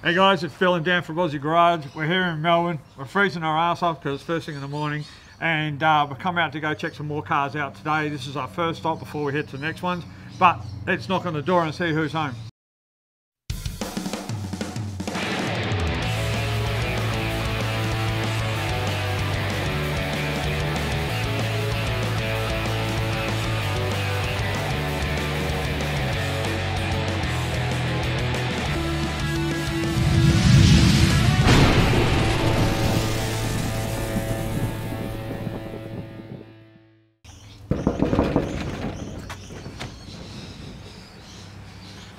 Hey guys, it's Phil and Dan from Aussie Garage. We're here in Melbourne. We're freezing our ass off because it's first thing in the morning, and we've come out to go check some more cars out today. This is our first stop before we head to the next ones, but let's knock on the door and see who's home.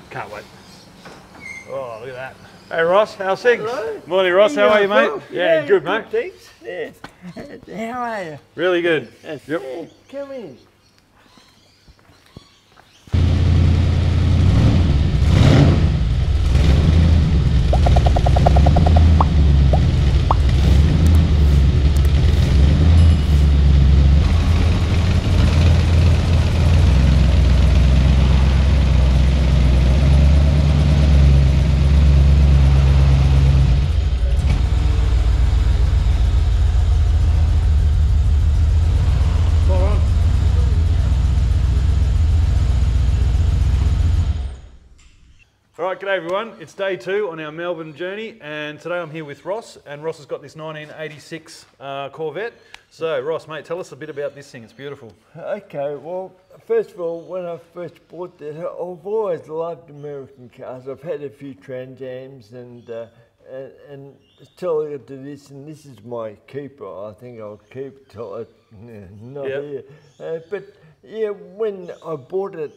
Can't wait. Oh, look at that. Hey Ross, how's things? Hello. Morning Ross, how are you mate? Yeah, Good mate. Thanks. Yeah. How are you? Really good. Yep. Yeah, come in. Alright, g'day everyone. It's day 2 on our Melbourne journey, and today I'm here with Ross, and Ross has got this 1986 Corvette. So Ross, mate, tell us a bit about this thing. It's beautiful. Okay, well, first of all, when I first bought this, I've always loved American cars. I've had a few Trans Ams and till I got to this, and this is my keeper. I think I'll keep it till it's not here. But yeah, when I bought it,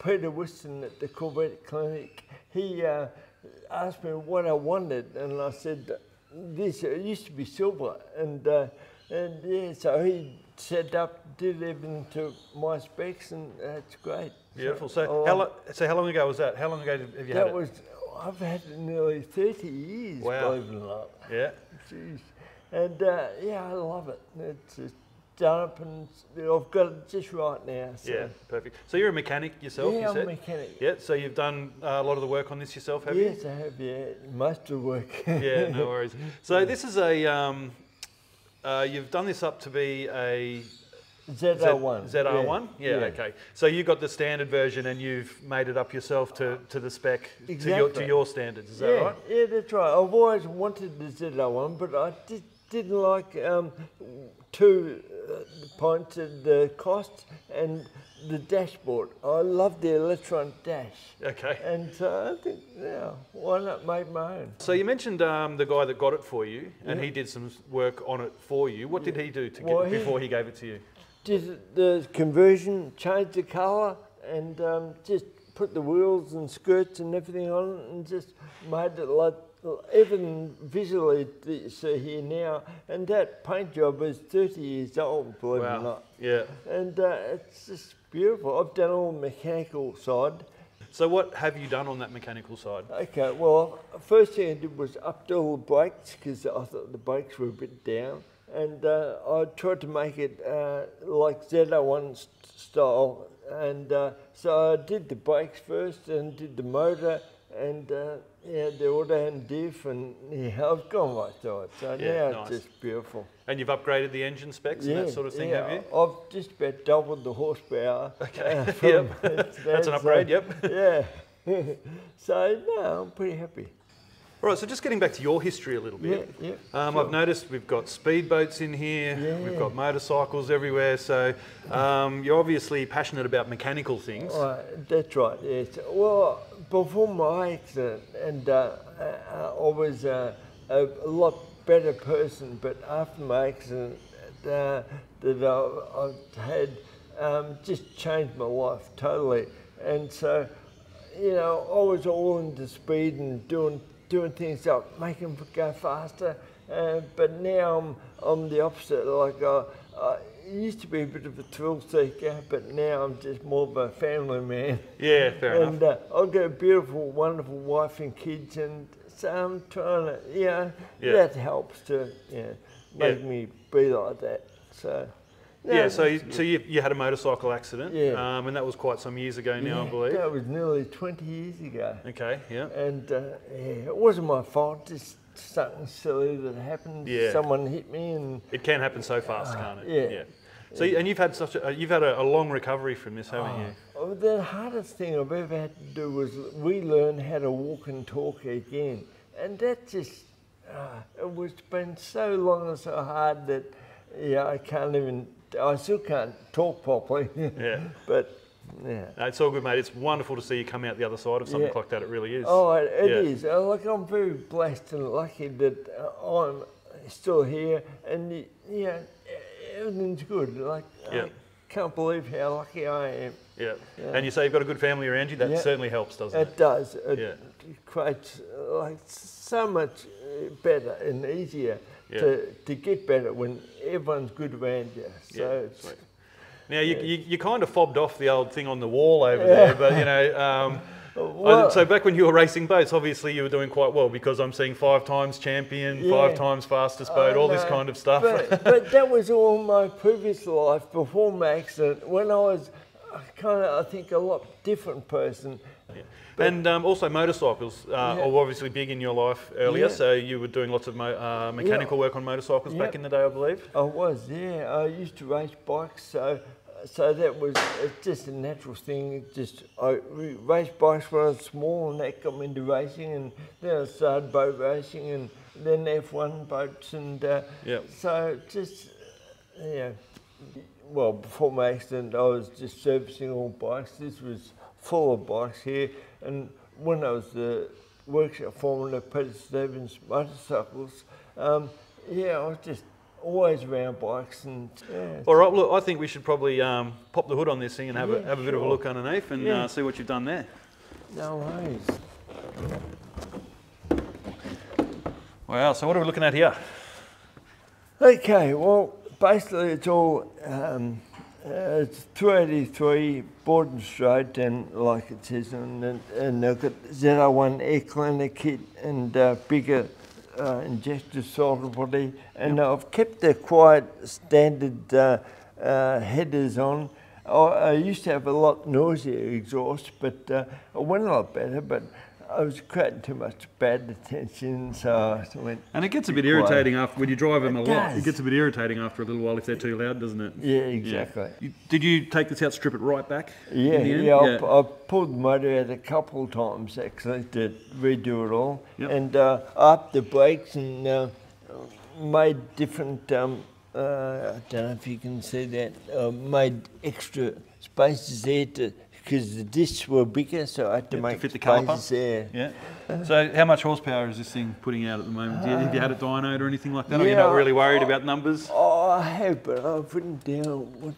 Peter Whiston at the Corvette clinic, he asked me what I wanted, and I said, this, it used to be silver, and yeah, so he set up, did everything to my specs, and it's great. Beautiful. So how long ago was that? How long ago have you had it? I've had it nearly 30 years, wow. believe it or not. Yeah. Jeez. And yeah, I love it. It's just done up, and I've got it just right now. So. Yeah, perfect. So you're a mechanic yourself, yeah, you said? I'm a mechanic. Yeah, so you've done a lot of the work on this yourself, have you? Yes, I have, yeah. Most of the work. Yeah, no worries. So this is a, you've done this up to be a... ZR1. ZR1? Yeah, okay. So you got the standard version and you've made it up yourself to the spec, exactly. to your standards, is that right? Yeah, that's right. I've always wanted the ZR1, but I didn't like 2 points of the cost and the dashboard. I love the electronic dash. Okay. And so I think, yeah, why not make my own? So you mentioned the guy that got it for you, and he did some work on it for you. What did he do before he gave it to you? Did the conversion, changed the colour, and just put the wheels and skirts and everything on it, and just made it like everything visually that you see here now. And that paint job is 30 years old, believe it or not. Yeah. And it's just beautiful. I've done all the mechanical side. So what have you done on that mechanical side? Okay, well, first thing I did was upped all the brakes, because I thought the brakes were a bit down. And I tried to make it like ZR1 style, and so I did the brakes first and did the motor, and yeah, the auto and diff, and yeah, I've gone right through it. So yeah, now it's just beautiful. And you've upgraded the engine specs and that sort of thing, have you? I've just about doubled the horsepower. Okay, yep. That's an upgrade, yep. Yeah. So no, I'm pretty happy. All right, so just getting back to your history a little bit. Yeah, sure. I've noticed we've got speedboats in here, we've got motorcycles everywhere, so you're obviously passionate about mechanical things. That's right, yes. Well, before my accident, and I was a lot better person, but after my accident that I had just changed my life totally. And so, you know, I was all into speed and doing things up, making them go faster, but now I'm the opposite. Like I used to be a bit of a thrill seeker, but now I'm just more of a family man. Yeah, fair enough. And I've got a beautiful, wonderful wife and kids, and so I'm trying to, that helps to make me be like that. So Yeah, so you had a motorcycle accident, Yeah. and that was quite some years ago now, I believe. That was nearly 20 years ago. Okay, yeah. And it wasn't my fault, just something silly that happened. Yeah. Someone hit me and... It can happen so fast, can't it? Yeah. So, and you've had a long recovery from this, haven't you? Oh, the hardest thing I've ever had to do was relearn how to walk and talk again. And that just, it was been so long and so hard that, I still can't talk properly. Yeah. But, yeah. No, it's all good, mate. It's wonderful to see you come out the other side of something like that. It really is. Oh, it is. Like, I'm very blessed and lucky that I'm still here, and everything's good. Like, I can't believe how lucky I am. Yeah. And you say you've got a good family around you. That certainly helps, doesn't it? It does. It creates like so much better and easier to get better when everyone's good around you. So it's, now you kind of fobbed off the old thing on the wall over there, but you know. So back when you were racing boats, obviously you were doing quite well, because I'm seeing 5 times champion, 5 times fastest boat, all this kind of stuff. But that was all my previous life before my accident, when I was I think, a lot different person. Yeah. And also motorcycles are obviously big in your life earlier, so you were doing lots of mechanical work on motorcycles back in the day, I believe? I was, I used to race bikes, so that was just a natural thing. I raced bikes when I was small, and that got me into racing, and then I started boat racing, and then F1 boats, and so just, well, before my accident, I was just servicing all bikes. This was full of bikes here, and when I was the workshop foreman of Peter Stevens Motorcycles, I was just always around bikes. And all right, look, I think we should probably pop the hood on this thing and have a bit of a look underneath and see what you've done there. No worries. Wow, so what are we looking at here? Okay, well, basically it's all it's 383 Borden Straight, and like it says, and I've got ZR1 air cleaner kit and bigger injector throttle body, and I've kept the quite standard headers on. I used to have a lot noisier exhaust, but it went a lot better, but I was creating too much bad attention, so I went. And it gets a bit irritating after, when you drive them a lot, it gets a bit irritating after a little while if they're too loud, doesn't it? Yeah, exactly. Yeah. Did you take this out, strip it right back? I pulled the motor out a couple of times actually to redo it all, and upped the brakes and made different, I don't know if you can see that, made extra spaces there because the discs were bigger, so I had to make to fit the spaces there. Yeah. So how much horsepower is this thing putting out at the moment? Have you had it dynoed or anything like that? Or you're not really worried about numbers? Oh, I have, but I've written down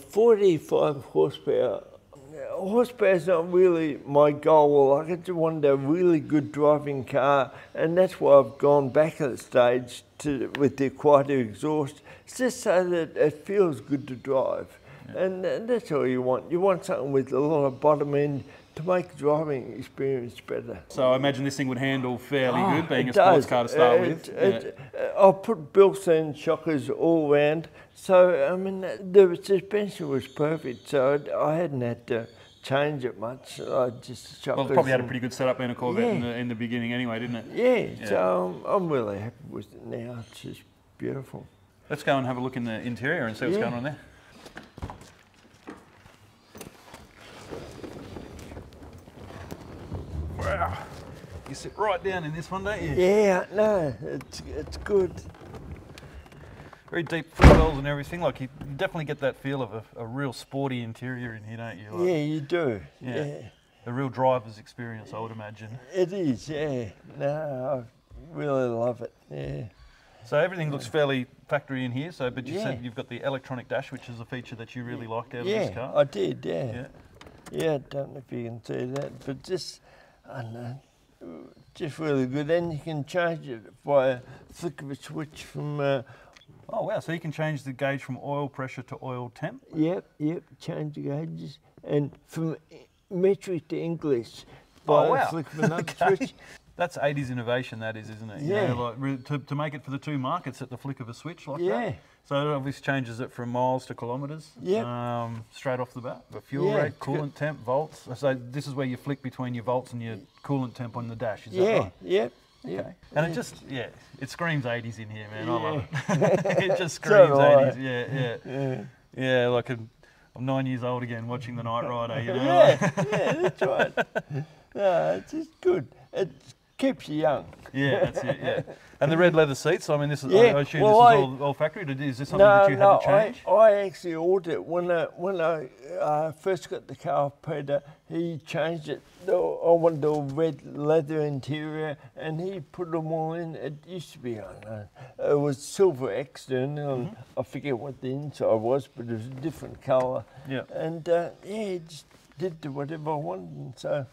45 horsepower. Horsepower is not really my goal. I just wanted a really good driving car, and that's why I've gone back at the stage with the quieter exhaust, just so that it feels good to drive. And that's all you want. You want something with a lot of bottom end to make the driving experience better. So I imagine this thing would handle fairly good, being a sports car to start with. I put built-in shockers all round, so I mean the suspension was perfect. So I hadn't had to change it much. I just shockers. Well, it probably had a pretty good setup in a Corvette in the beginning, anyway, didn't it? Yeah. So I'm really happy with it now. It's just beautiful. Let's go and have a look in the interior and see what's going on there. Wow, you sit right down in this one, don't you? Yeah, no, it's good. Very deep footwells and everything. Like you definitely get that feel of a real sporty interior in here, don't you? Like, yeah, you do. Yeah. A real driver's experience, I would imagine. It is, yeah. No, I really love it. Yeah. So everything looks fairly factory in here. But you said you've got the electronic dash, which is a feature that you really liked out of this car. Yeah, I did. Yeah. Yeah, I don't know if you can see that, but just, I don't know, just really good. And you can change it by a flick of a switch from... oh wow, so you can change the gauge from oil pressure to oil temp? Yep, change the gauges. And from metric to English by a flick of another switch. That's 80s innovation, that is, isn't it? Yeah. You know, like, to make it for the two markets at the flick of a switch like Yeah. that. So it obviously changes it from miles to kilometres. Yep. Straight off the bat. The fuel Yeah, rate, coolant temp, volts. So this is where you flick between your volts and your coolant temp on the dash. Is that Yeah. right? Yep. Okay. Yep. And it just, it screams 80s in here, man. I love Yeah. it. It just So screams do I. 80s. Yeah, yeah. Yeah, like I'm 9 years old again watching The Knight Rider, you know. Yeah, that's right. No, it's just good. It keeps you young. Yeah, that's it, yeah. And the red leather seats, I mean, this is, Yeah, I assume well, this is all factory. Is this something that you had to change? I actually ordered it when I first got the car off Peter. He changed it. I wanted the red leather interior, and he put them all in. It used to be, I don't know, it was silver external. And I forget what the inside was, but it was a different colour. Yeah. And it just did whatever I wanted. And so,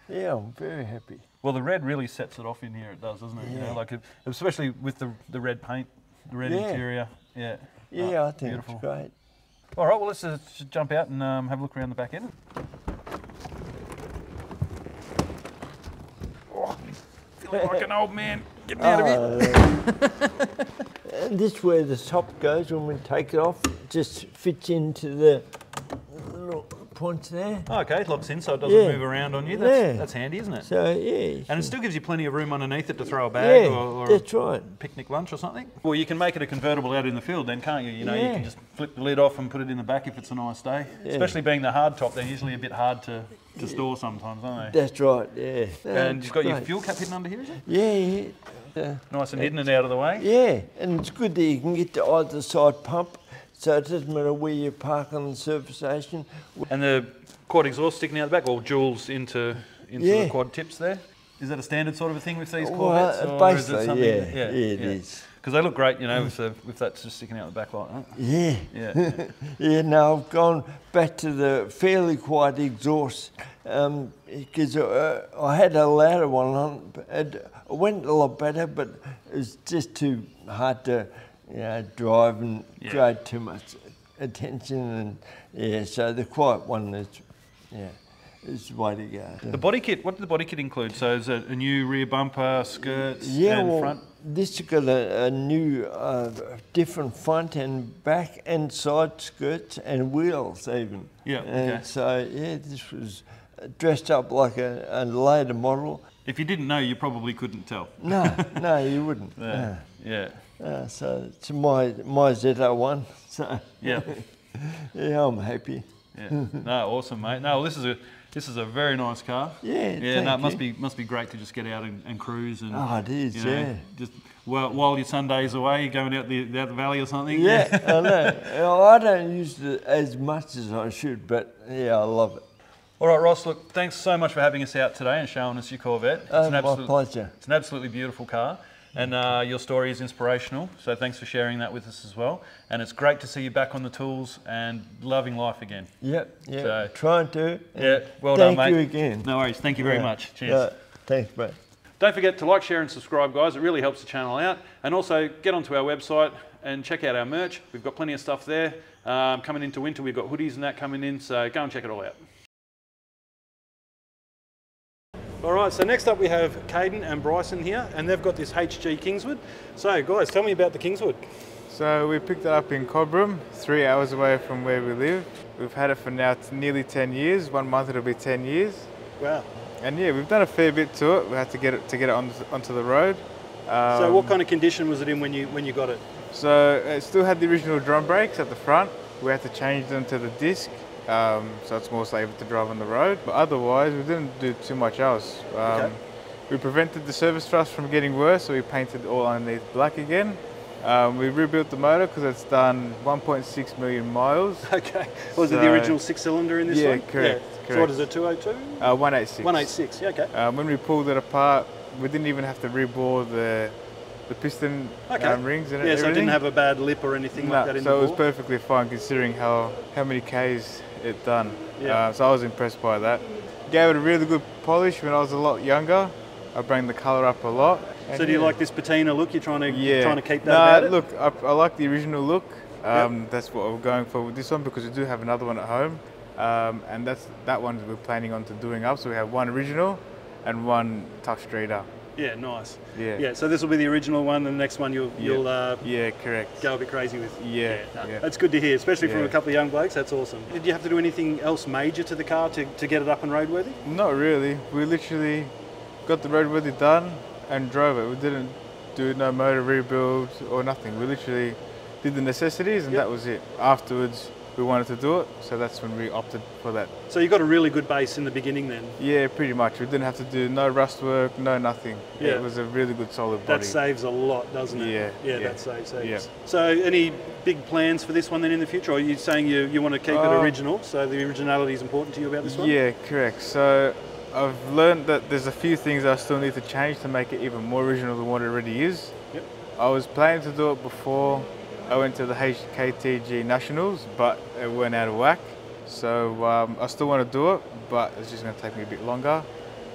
yeah, I'm very happy. Well, the red really sets it off in here. It does, doesn't it? Yeah. You know, like especially with the red paint, the red interior. Yeah. Yeah, I think beautiful. it's great. All right. Well, let's just jump out and have a look around the back end. Oh, feeling like an old man getting out of here. And this is where the top goes when we take it off. It just fits into the little points there. Oh, okay, it locks in so it doesn't move around on you. That's handy, isn't it? So, yeah. And it still gives you plenty of room underneath it to throw a bag or that's right. picnic lunch or something. Well, you can make it a convertible out in the field then, can't you? You know, you can just flip the lid off and put it in the back if it's a nice day. Yeah. Especially being the hard top, they're usually a bit hard to store sometimes, aren't they? That's right, yeah. And you've got your fuel cap hidden under here, is it? Yeah. Nice and hidden and out of the way. Yeah, and it's good that you can get to either side pump, so it doesn't matter where you park on the service station. And the quad exhaust sticking out the back, or jewels into the quad tips there. Is that a standard sort of a thing with these Corvettes? Well, or is it basically, something, it is. Because they look great, you know, with that just sticking out the back like that. Yeah. Yeah, no, I've gone back to the fairly quiet exhaust because I had a louder one on. It went a lot better, but it was just too hard to, drive and create too much attention. And so the quiet one is, is the way to go. The body kit, what did the body kit include? So is it a new rear bumper, skirts, and front? This has got a new, different front and back and side skirts and wheels even. Yeah, and so, this was dressed up like a later model. If you didn't know, you probably couldn't tell. No, you wouldn't. So it's my ZR1. So yeah, I'm happy. Yeah, no, awesome, mate. No, this is a very nice car. Yeah. No, it must be great to just get out and cruise and. Oh, it is. You know, just while your Sunday's away, you're going out the valley or something. Yeah, I know. I don't use it as much as I should, but I love it. All right, Ross, look, thanks so much for having us out today and showing us your Corvette. My pleasure. It's an absolutely beautiful car, and your story is inspirational, so thanks for sharing that with us as well. And it's great to see you back on the tools and loving life again. Yep, So, trying to. Well done, mate. Thank you again. No worries, thank you very much. Cheers. Thanks, mate. Don't forget to like, share and subscribe, guys. It really helps the channel out. And also get onto our website and check out our merch. We've got plenty of stuff there. Coming into winter, we've got hoodies and that coming in, so go and check it all out. All right, so next up we have Kaden and Bryson here, and they've got this HG Kingswood. So guys, tell me about the Kingswood. So we picked it up in Cobram, 3 hours away from where we live. We've had it for now nearly 10 years. 1 month it'll be 10 years. Wow. And yeah, we've done a fair bit to it. We had to get it onto the road. So what kind of condition was it in when you got it? So it still had the original drum brakes at the front. We had to change them to the disc. So it's more safe to drive on the road. But otherwise, we didn't do too much else. We prevented the service thrust from getting worse, so we painted all underneath black again. We rebuilt the motor because it's done 1.6 million miles. Okay. Was it the original 6-cylinder in this one? Yeah, correct. So what is it, 202? 186. 186, yeah, okay. When we pulled it apart, we didn't even have to rebore the piston rings and everything. So it didn't have a bad lip or anything like that in the bore? So it was perfectly fine considering how many Ks it done. Yeah. So I was impressed by that. Gave it a really good polish when I was a lot younger. I bring the colour up a lot. So do you like this patina look? You're trying to keep that about it? Look, I like the original look. That's what we're going for with this one because we do have another one at home. And that one we're planning on to doing up. So we have one original and one Tuck Streeter. Yeah, nice. Yeah. Yeah, so this will be the original one, and the next one you'll yeah, correct. go a bit crazy with. Yeah, no, yeah. That's good to hear, especially from Yeah. a couple of young blokes. That's awesome. Did you have to do anything else major to the car to get it up and roadworthy? Not really. We literally got the roadworthy done and drove it. We didn't do no motor rebuild or nothing. We literally did the necessities and that was it. Afterwards, we wanted to do it, so that's when we opted for that. So you got a really good base in the beginning then? Yeah, pretty much. We didn't have to do no rust work, no nothing. Yeah. It was a really good solid body. That saves a lot, doesn't it? Yeah. Yeah, that saves. Yeah. So any big plans for this one then in the future? Or are you saying you want to keep it original, so the originality is important to you about this one? Yeah, correct. So I've learned that there's a few things I still need to change to make it even more original than what it already is. Yep. I was planning to do it before I went to the HKTG Nationals, but it went out of whack. So I still want to do it, but it's just going to take me a bit longer.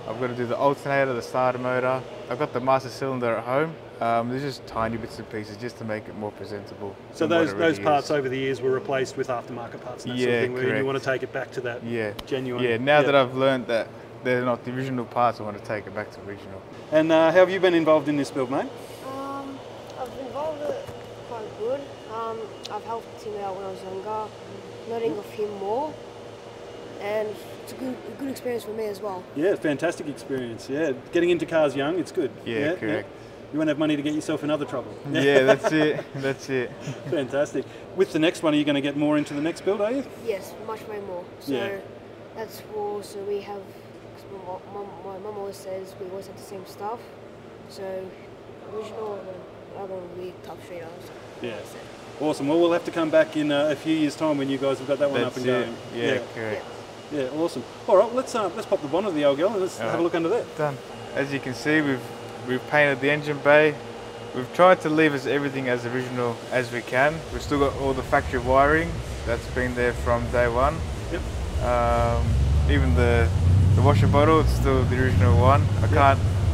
I've got to do the alternator, the starter motor. I've got the master cylinder at home. There's just tiny bits and pieces just to make it more presentable. So those parts over the years were replaced with aftermarket parts and that sort of thing, where you want to take it back to that genuine. Yeah, now that I've learned that they're not the original parts, I want to take it back to original. And how have you been involved in this build, mate? I've been involved in it quite good. I've helped him out when I was younger, learning of him more, and it's a good experience for me as well. Yeah, fantastic experience. Yeah, getting into cars young, it's good. Yeah, correct. You won't have money to get yourself in other trouble. Yeah, that's it. That's it. Fantastic. With the next one, are you going to get more into the next build, are you? Yes, much way more. So that's also we have. My mum always says we always have the same stuff. So original and other one will be top straight on. Yeah. Awesome. Well, we'll have to come back in a few years' time when you guys have got that one up and going. Yeah, correct. Yeah, awesome. All right, let's pop the bonnet of the old girl and let's have a look under there. Done. As you can see, we've painted the engine bay. We've tried to leave everything as original as we can. We've still got all the factory wiring that's been there from day one. Yep. Even the washer bottle, it's still the original one. I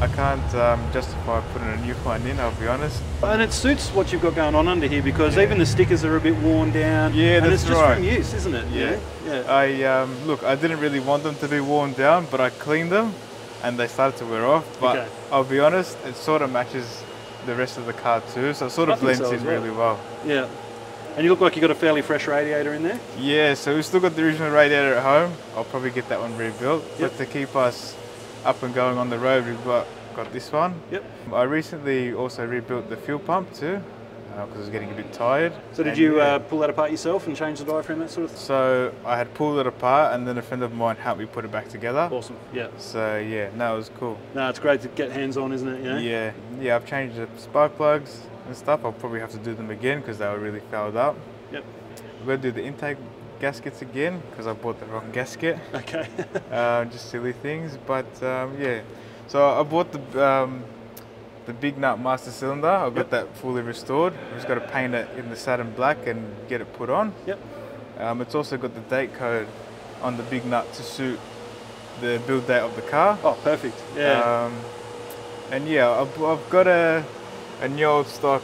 can't justify putting a new one in, I'll be honest. And it suits what you've got going on under here because even the stickers are a bit worn down. Yeah, and that's it's just right. from use, isn't it? Yeah. Look, I didn't really want them to be worn down, but I cleaned them and they started to wear off. But I'll be honest, it sort of matches the rest of the car too, so it sort of blends in really well. Yeah. And you look like you've got a fairly fresh radiator in there? Yeah, so we've still got the original radiator at home. I'll probably get that one rebuilt. But to keep us up and going on the road, we've got this one. Yep. I recently also rebuilt the fuel pump too, because I was getting a bit tired. So did you pull that apart yourself and change the diaphragm, that sort of thing? So I had pulled it apart and then a friend of mine helped me put it back together. Awesome, yeah. So yeah, no, it was cool. No, it's great to get hands on, isn't it? Yeah, I've changed the spark plugs and stuff. I'll probably have to do them again because they were really fouled up. Yep. We're going to do the intake gaskets again because I bought the wrong gasket. Okay. Just silly things, but yeah. So I bought the big nut master cylinder. I've got that fully restored. I've just got to paint it in the satin black and get it put on. Yep. It's also got the date code on the big nut to suit the build date of the car. Oh, perfect. Yeah. And yeah, I've got a new old stock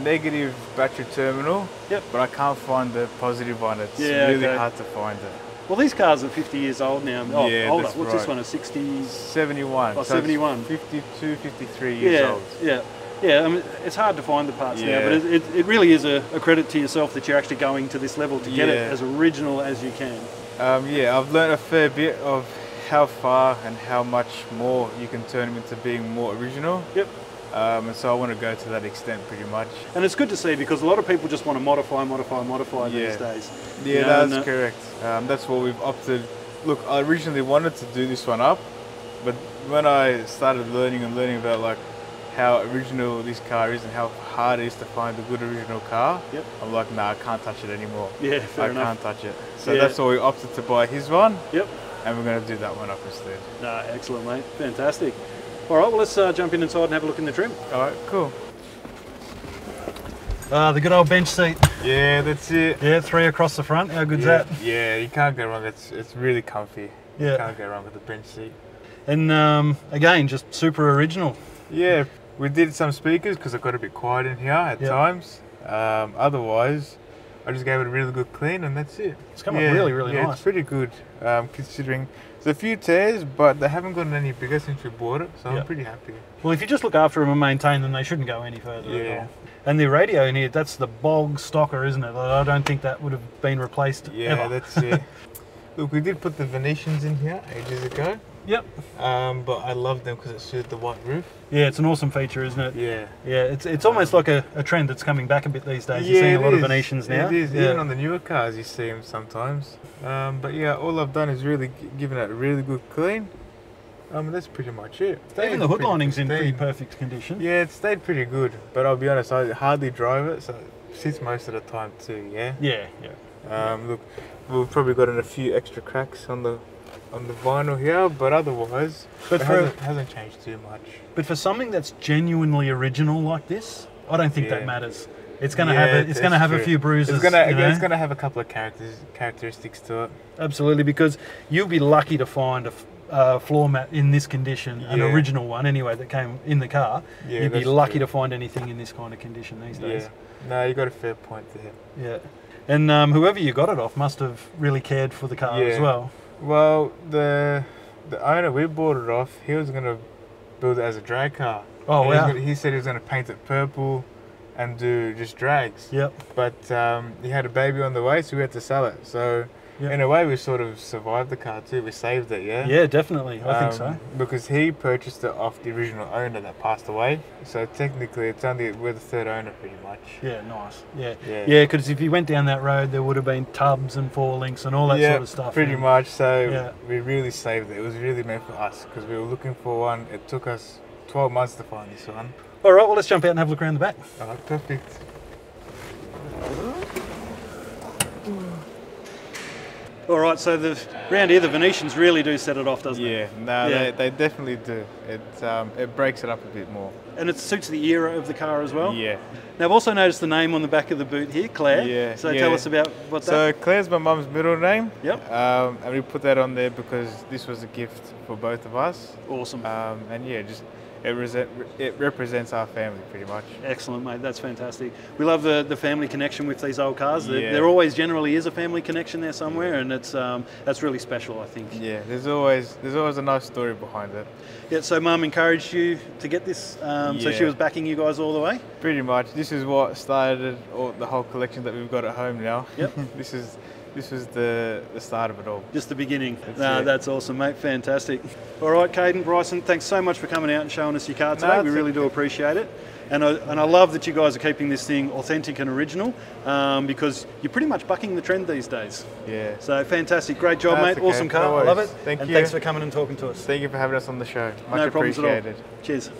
negative battery terminal. Yep. But I can't find the positive one. It's really hard to find it. Well, these cars are 50 years old now. Oh, yeah, older. that's What's this one? A 60? 71. Oh, so 71. 52, 53 years old. Yeah, I mean, it's hard to find the parts now, but it really is a credit to yourself that you're actually going to this level to get it as original as you can. Yeah, I've learned a fair bit of how far and how much more you can turn them into being more original. Yep. And so I want to go to that extent pretty much. And it's good to see because a lot of people just want to modify these days. Yeah, that's correct. That's what we've opted. Look, I originally wanted to do this one up, but when I started learning about like how original this car is and how hard it is to find a good original car, I'm like, nah, I can't touch it anymore. Yeah, fair enough. I can't touch it. So that's why we opted to buy his one. Yep. And we're going to do that one up instead. Nah, excellent, mate. Fantastic. All right, well, let's jump in inside and have a look in the trim. All right, cool. The good old bench seat. Yeah, that's it. Yeah, 3 across the front. How good's that? Yeah, you can't go wrong. It's really comfy. Yeah. You can't go wrong with the bench seat. And again, just super original. Yeah, we did some speakers because it got a bit quiet in here at times. Otherwise, I just gave it a really good clean and that's it. It's come up really, really nice. It's pretty good considering There's a few tears, but they haven't gotten any bigger since we bought it, so I'm pretty happy. Well, if you just look after them and maintain them, they shouldn't go any further at all. And the radio in here, that's the bog stocker, isn't it? I don't think that would have been replaced ever. That's it. Look, we did put the Venetians in here ages ago. Yep. But I love them because it suited the white roof. Yeah, it's an awesome feature, isn't it? Yeah. Yeah, it's almost like a trend that's coming back a bit these days. You're seeing a lot of Venetians now. It is. Even on the newer cars you see them sometimes. But yeah, all I've done is really given it a really good clean. That's pretty much it. Even the hood lining's in pretty perfect condition. Yeah, it stayed pretty good. But I'll be honest, I hardly drive it, so it sits most of the time too, yeah? Yeah. Look, we've probably got a few extra cracks on the vinyl here, but otherwise it hasn't changed too much. But for something that's genuinely original like this, I don't think that matters. It's going to have a few bruises. It's going to have a couple of characteristics to it. Absolutely, because you'll be lucky to find a floor mat in this condition, an original one anyway that came in the car. You'd be lucky to find anything in this kind of condition these days. No, you got a fair point there. Yeah. And whoever you got it off must have really cared for the car as well. Well, the owner we bought it off, he was going to build it as a drag car. Oh, wow. He said he was going to paint it purple and do just drags. Yep. But he had a baby on the way, so we had to sell it. So in a way, we sort of survived the car too. We saved it, yeah? Yeah, definitely. I think so. Because he purchased it off the original owner that passed away. So technically, we're the third owner pretty much. Yeah, nice. Yeah, because if you went down that road, there would have been tubs and four links and all that sort of stuff. Pretty much. So we really saved it. It was really meant for us because we were looking for one. It took us 12 months to find this one. All right, well, let's jump out and have a look around the back. All right, perfect. All right, so around here the Venetians really do set it off, doesn't it? They definitely do. It breaks it up a bit more. And it suits the era of the car as well? Yeah. Now I've also noticed the name on the back of the boot here, Clair. Yeah. So tell us about what that... So Claire's my mum's middle name. Yep. And we put that on there because this was a gift for both of us. Awesome. And yeah, just it represents our family pretty much. Excellent, mate. That's fantastic. We love the family connection with these old cars. There always generally is a family connection there somewhere, and that's really special, I think. Yeah, there's always a nice story behind it. Yeah. So Mum encouraged you to get this. So she was backing you guys all the way. Pretty much. This is what started the whole collection that we've got at home now. Yep. This was the start of it all. Just the beginning. That's awesome, mate. Fantastic. All right, Kaden, Bryson, thanks so much for coming out and showing us your car today. We really do appreciate it. And I love that you guys are keeping this thing authentic and original because you're pretty much bucking the trend these days. Yeah. So fantastic. Great job, mate. Okay. Awesome car. No I love it. Thank you. Thanks for coming and talking to us. Thank you for having us on the show. Much No problems appreciated. at all. Cheers.